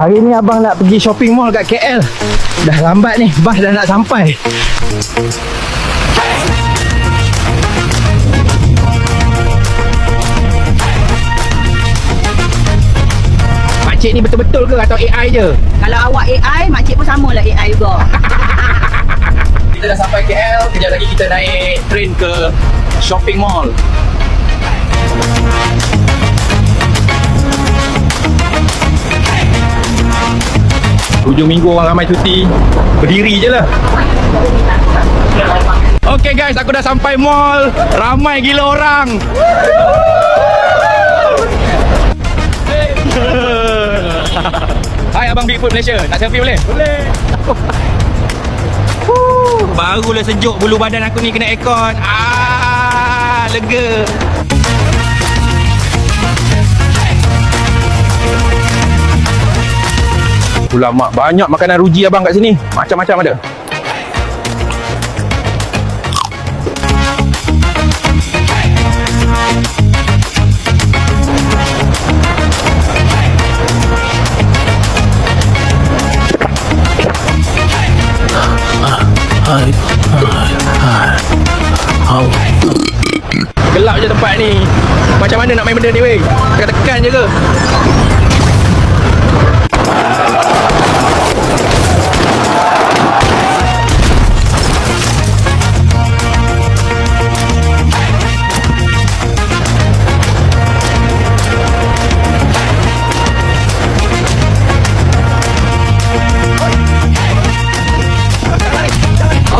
Hari ni abang nak pergi shopping mall kat KL. Dah lambat ni, bas dah nak sampai. Makcik ni betul-betul ke atau AI je? Kalau awak AI, makcik pun sama lah AI juga. Kita dah sampai KL, kejap lagi kita naik train ke shopping mall. Hujung minggu orang ramai cuti, berdiri je lah. Okay guys, aku dah sampai mall. Ramai gila orang. Hai abang Bigfoot Malaysia, nak selfie boleh? Boleh. Barulah sejuk bulu badan aku ni kena aircon. Lega. Ulama, banyak makanan ruji abang kat sini. Macam-macam ada. Gelap je tempat ni. Macam mana nak main benda ni weh? Tekan-tekan je ke?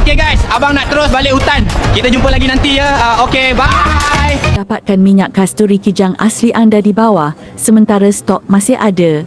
Okay guys, abang nak terus balik hutan. Kita jumpa lagi nanti ya. Okay, bye. Dapatkan minyak kasturi kijang asli anda di bawah, sementara stok masih ada.